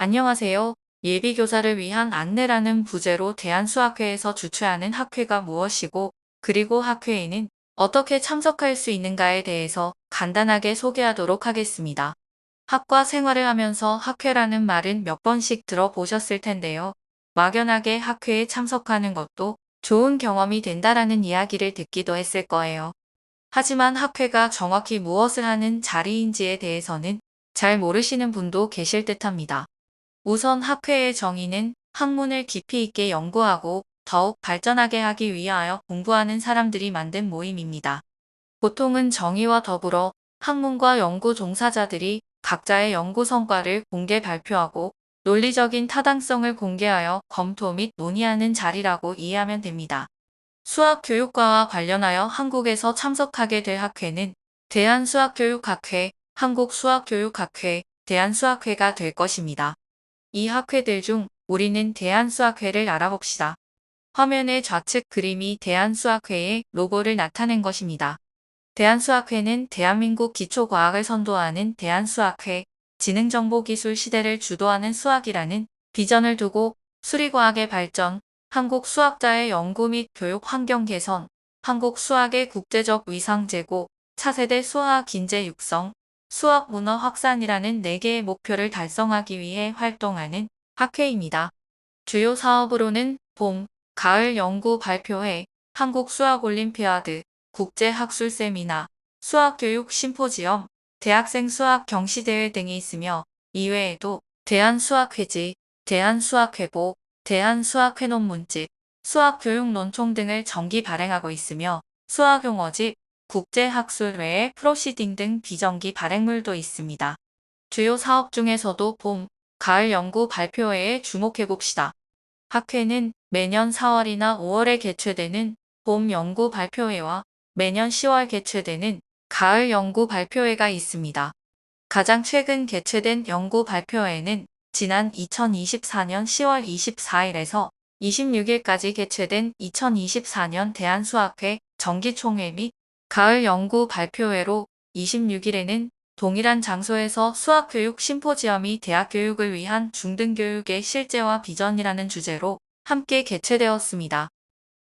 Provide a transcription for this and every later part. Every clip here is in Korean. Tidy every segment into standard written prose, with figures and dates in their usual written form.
안녕하세요. 예비교사를 위한 안내라는 부제로 대한수학회에서 주최하는 학회가 무엇이고, 그리고 학회에는 어떻게 참석할 수 있는가에 대해서 간단하게 소개하도록 하겠습니다. 학과 생활을 하면서 학회라는 말은 몇 번씩 들어보셨을 텐데요. 막연하게 학회에 참석하는 것도 좋은 경험이 된다라는 이야기를 듣기도 했을 거예요. 하지만 학회가 정확히 무엇을 하는 자리인지에 대해서는 잘 모르시는 분도 계실 듯합니다. 우선 학회의 정의는 학문을 깊이 있게 연구하고 더욱 발전하게 하기 위하여 공부하는 사람들이 만든 모임입니다. 보통은 정의와 더불어 학문과 연구 종사자들이 각자의 연구 성과를 공개 발표하고 논리적인 타당성을 공개하여 검토 및 논의하는 자리라고 이해하면 됩니다. 수학 교육과와 관련하여 한국에서 참석하게 될 학회는 대한수학교육학회, 한국수학교육학회, 대한수학회가 될 것입니다. 이 학회들 중 우리는 대한수학회를 알아봅시다. 화면의 좌측 그림이 대한수학회의 로고를 나타낸 것입니다. 대한수학회는 대한민국 기초과학을 선도하는 대한수학회, 지능정보기술 시대를 주도하는 수학이라는 비전을 두고 수리과학의 발전, 한국 수학자의 연구 및 교육 환경 개선, 한국 수학의 국제적 위상 제고, 차세대 수학 인재 육성, 수학 문화 확산이라는 4개의 목표를 달성하기 위해 활동하는 학회입니다. 주요 사업으로는 봄, 가을 연구 발표회, 한국 수학 올림피아드, 국제 학술 세미나, 수학교육 심포지엄, 대학생 수학 경시대회 등이 있으며 이외에도 대한수학회지, 대한수학회보, 대한수학회 논문집, 수학교육 논총 등을 정기 발행하고 있으며 수학용어집, 국제학술회의 프로시딩 등 비정기 발행물도 있습니다. 주요 사업 중에서도 봄, 가을 연구 발표회에 주목해봅시다. 학회는 매년 4월이나 5월에 개최되는 봄 연구 발표회와 매년 10월 개최되는 가을 연구 발표회가 있습니다. 가장 최근 개최된 연구 발표회는 지난 2024년 10월 24일에서 26일까지 개최된 2024년 대한수학회 정기총회 및 가을 연구 발표회로 26일에는 동일한 장소에서 수학교육 심포지엄이 대학교육을 위한 중등교육의 실제와 비전이라는 주제로 함께 개최되었습니다.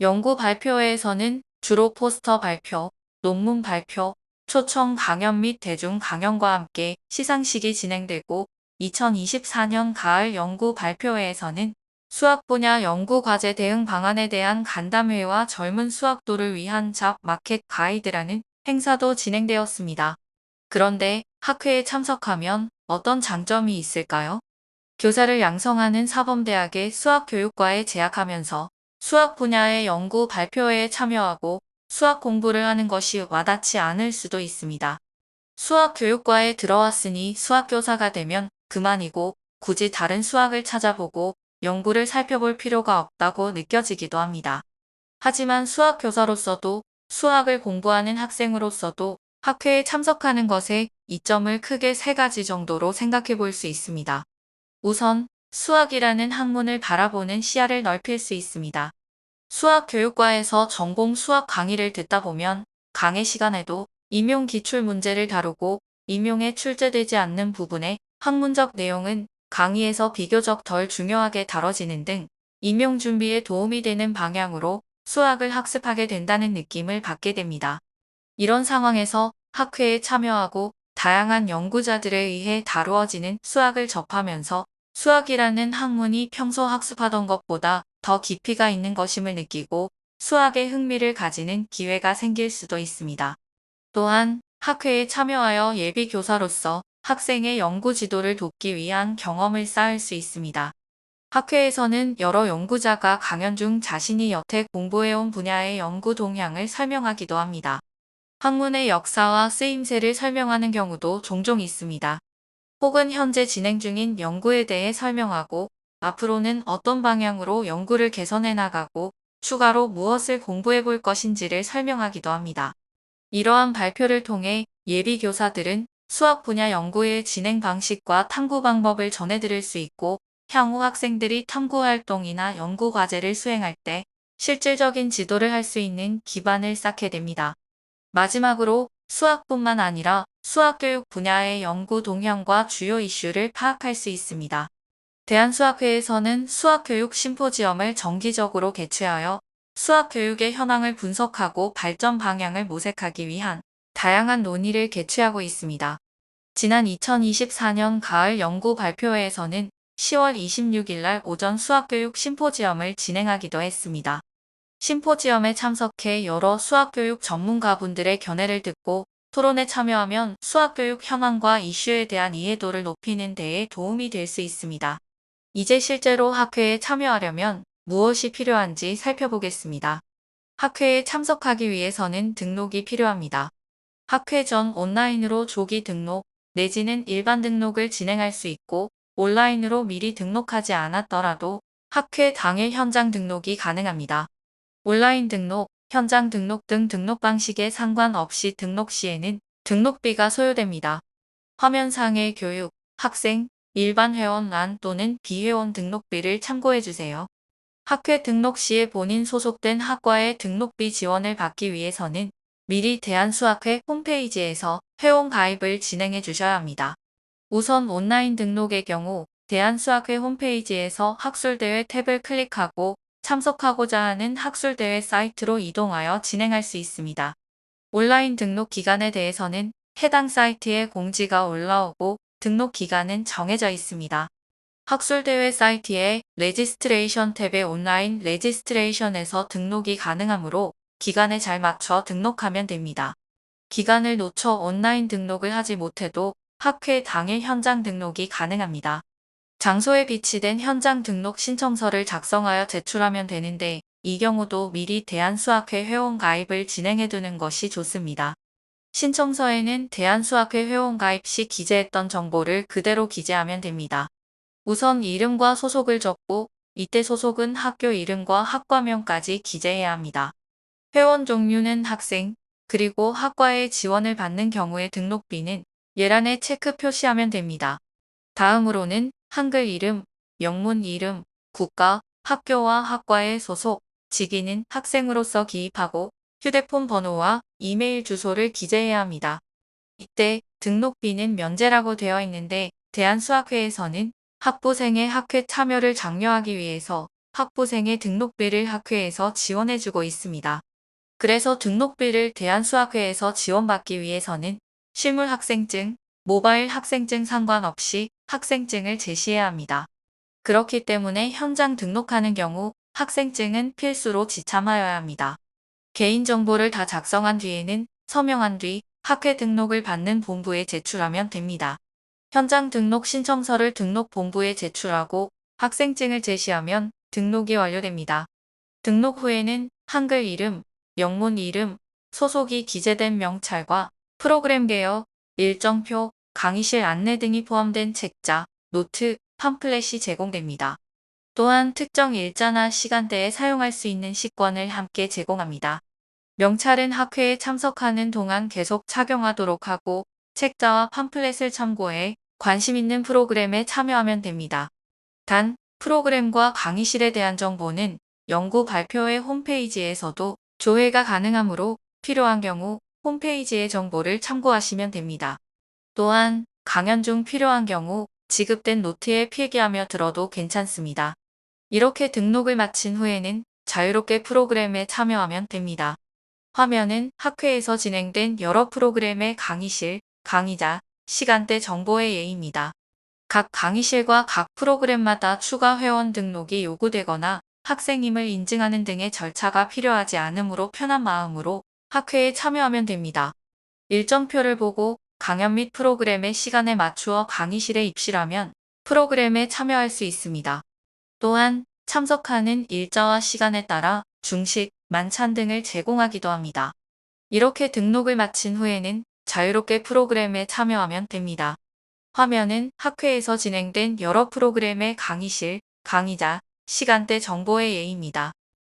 연구 발표회에서는 주로 포스터 발표, 논문 발표, 초청 강연 및 대중 강연과 함께 시상식이 진행되고 2024년 가을 연구 발표회에서는 수학 분야 연구 과제 대응 방안에 대한 간담회와 젊은 수학도를 위한 잡 마켓 가이드라는 행사도 진행되었습니다. 그런데 학회에 참석하면 어떤 장점이 있을까요? 교사를 양성하는 사범대학의 수학교육과에 재학하면서 수학 분야의 연구 발표회에 참여하고 수학 공부를 하는 것이 와닿지 않을 수도 있습니다. 수학교육과에 들어왔으니 수학교사가 되면 그만이고 굳이 다른 수학을 찾아보고 연구를 살펴볼 필요가 없다고 느껴지기도 합니다. 하지만 수학교사로서도 수학을 공부하는 학생으로서도 학회에 참석하는 것에 이점을 크게 3가지 정도로 생각해 볼 수 있습니다. 우선 수학이라는 학문을 바라보는 시야를 넓힐 수 있습니다. 수학교육과에서 전공 수학 강의를 듣다 보면 강의 시간에도 임용 기출 문제를 다루고 임용에 출제되지 않는 부분의 학문적 내용은 강의에서 비교적 덜 중요하게 다뤄지는 등 임용 준비에 도움이 되는 방향으로 수학을 학습하게 된다는 느낌을 받게 됩니다. 이런 상황에서 학회에 참여하고 다양한 연구자들에 의해 다루어지는 수학을 접하면서 수학이라는 학문이 평소 학습하던 것보다 더 깊이가 있는 것임을 느끼고 수학에 흥미를 가지는 기회가 생길 수도 있습니다. 또한 학회에 참여하여 예비 교사로서 학생의 연구 지도를 돕기 위한 경험을 쌓을 수 있습니다. 학회에서는 여러 연구자가 강연 중 자신이 여태 공부해온 분야의 연구 동향을 설명하기도 합니다. 학문의 역사와 쓰임새를 설명하는 경우도 종종 있습니다. 혹은 현재 진행 중인 연구에 대해 설명하고 앞으로는 어떤 방향으로 연구를 개선해 나가고 추가로 무엇을 공부해 볼 것인지를 설명하기도 합니다. 이러한 발표를 통해 예비 교사들은 수학 분야 연구의 진행 방식과 탐구 방법을 전해드릴 수 있고 향후 학생들이 탐구 활동이나 연구 과제를 수행할 때 실질적인 지도를 할 수 있는 기반을 쌓게 됩니다. 마지막으로 수학뿐만 아니라 수학교육 분야의 연구 동향과 주요 이슈를 파악할 수 있습니다. 대한수학회에서는 수학교육 심포지엄을 정기적으로 개최하여 수학교육의 현황을 분석하고 발전 방향을 모색하기 위한 다양한 논의를 개최하고 있습니다. 지난 2024년 가을 연구 발표회에서는 10월 26일 날 오전 수학교육 심포지엄을 진행하기도 했습니다. 심포지엄에 참석해 여러 수학교육 전문가분들의 견해를 듣고 토론에 참여하면 수학교육 현황과 이슈에 대한 이해도를 높이는 데에 도움이 될 수 있습니다. 이제 실제로 학회에 참여하려면 무엇이 필요한지 살펴보겠습니다. 학회에 참석하기 위해서는 등록이 필요합니다. 학회 전 온라인으로 조기 등록 내지는 일반 등록을 진행할 수 있고 온라인으로 미리 등록하지 않았더라도 학회 당일 현장 등록이 가능합니다. 온라인 등록, 현장 등록 등 등록 방식에 상관없이 등록 시에는 등록비가 소요됩니다. 화면상의 교육, 학생, 일반 회원란 또는 비회원 등록비를 참고해주세요. 학회 등록 시에 본인 소속된 학과의 등록비 지원을 받기 위해서는 미리 대한수학회 홈페이지에서 회원 가입을 진행해 주셔야 합니다. 우선 온라인 등록의 경우 대한수학회 홈페이지에서 학술대회 탭을 클릭하고 참석하고자 하는 학술대회 사이트로 이동하여 진행할 수 있습니다. 온라인 등록 기간에 대해서는 해당 사이트에 공지가 올라오고 등록 기간은 정해져 있습니다. 학술대회 사이트에 레지스트레이션 탭의 온라인 레지스트레이션에서 등록이 가능하므로 기간에 잘 맞춰 등록하면 됩니다. 기간을 놓쳐 온라인 등록을 하지 못해도 학회 당일 현장 등록이 가능합니다. 장소에 비치된 현장 등록 신청서를 작성하여 제출하면 되는데 이 경우도 미리 대한수학회 회원 가입을 진행해두는 것이 좋습니다. 신청서에는 대한수학회 회원 가입 시 기재했던 정보를 그대로 기재하면 됩니다. 우선 이름과 소속을 적고 이때 소속은 학교 이름과 학과명까지 기재해야 합니다. 회원 종류는 학생, 그리고 학과에 지원을 받는 경우의 등록비는 예란에 체크 표시하면 됩니다. 다음으로는 한글 이름, 영문 이름, 국가, 학교와 학과의 소속, 직위는 학생으로서 기입하고 휴대폰 번호와 이메일 주소를 기재해야 합니다. 이때 등록비는 면제라고 되어 있는데 대한수학회에서는 학부생의 학회 참여를 장려하기 위해서 학부생의 등록비를 학회에서 지원해주고 있습니다. 그래서 등록비를 대한수학회에서 지원받기 위해서는 실물 학생증, 모바일 학생증 상관없이 학생증을 제시해야 합니다. 그렇기 때문에 현장 등록하는 경우 학생증은 필수로 지참하여야 합니다. 개인정보를 다 작성한 뒤에는 서명한 뒤 학회 등록을 받는 본부에 제출하면 됩니다. 현장 등록 신청서를 등록 본부에 제출하고 학생증을 제시하면 등록이 완료됩니다. 등록 후에는 한글 이름, 영문 이름, 소속이 기재된 명찰과 프로그램 개요, 일정표, 강의실 안내 등이 포함된 책자, 노트, 팜플렛이 제공됩니다. 또한 특정 일자나 시간대에 사용할 수 있는 식권을 함께 제공합니다. 명찰은 학회에 참석하는 동안 계속 착용하도록 하고 책자와 팜플렛을 참고해 관심 있는 프로그램에 참여하면 됩니다. 단, 프로그램과 강의실에 대한 정보는 연구 발표회 홈페이지에서도 조회가 가능하므로 필요한 경우 홈페이지의 정보를 참고하시면 됩니다. 또한 강연 중 필요한 경우 지급된 노트에 필기하며 들어도 괜찮습니다. 이렇게 등록을 마친 후에는 자유롭게 프로그램에 참여하면 됩니다. 화면은 학회에서 진행된 여러 프로그램의 강의실, 강의자, 시간대 정보의 예입니다. 각 강의실과 각 프로그램마다 추가 회원 등록이 요구되거나 학생임을 인증하는 등의 절차가 필요하지 않으므로 편한 마음으로 학회에 참여하면 됩니다. 일정표를 보고 강연 및 프로그램의 시간에 맞추어 강의실에 입실하면 프로그램에 참여할 수 있습니다. 또한 참석하는 일자와 시간에 따라 중식, 만찬 등을 제공하기도 합니다. 이렇게 등록을 마친 후에는 자유롭게 프로그램에 참여하면 됩니다. 화면은 학회에서 진행된 여러 프로그램의 강의실, 강의자, 시간대 정보의 예입니다.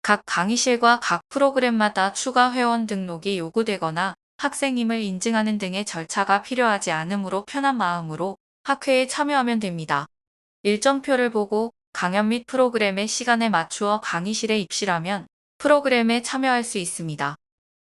각 강의실과 각 프로그램마다 추가 회원 등록이 요구되거나 학생임을 인증하는 등의 절차가 필요하지 않으므로 편한 마음으로 학회에 참여하면 됩니다. 일정표를 보고 강연 및 프로그램의 시간에 맞추어 강의실에 입실하면 프로그램에 참여할 수 있습니다.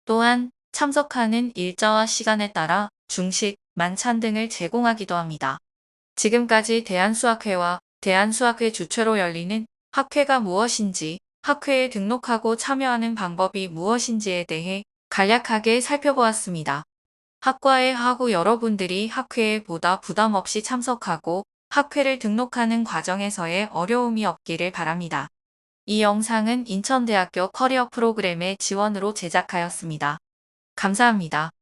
또한 참석하는 일자와 시간에 따라 중식, 만찬 등을 제공하기도 합니다. 지금까지 대한수학회와 대한수학회 주최로 열리는 학회가 무엇인지, 학회에 등록하고 참여하는 방법이 무엇인지에 대해 간략하게 살펴보았습니다. 학과의 하고 여러분들이 학회에 보다 부담 없이 참석하고 학회를 등록하는 과정에서의 어려움이 없기를 바랍니다. 이 영상은 인천대학교 커리어 프로그램의 지원으로 제작하였습니다. 감사합니다.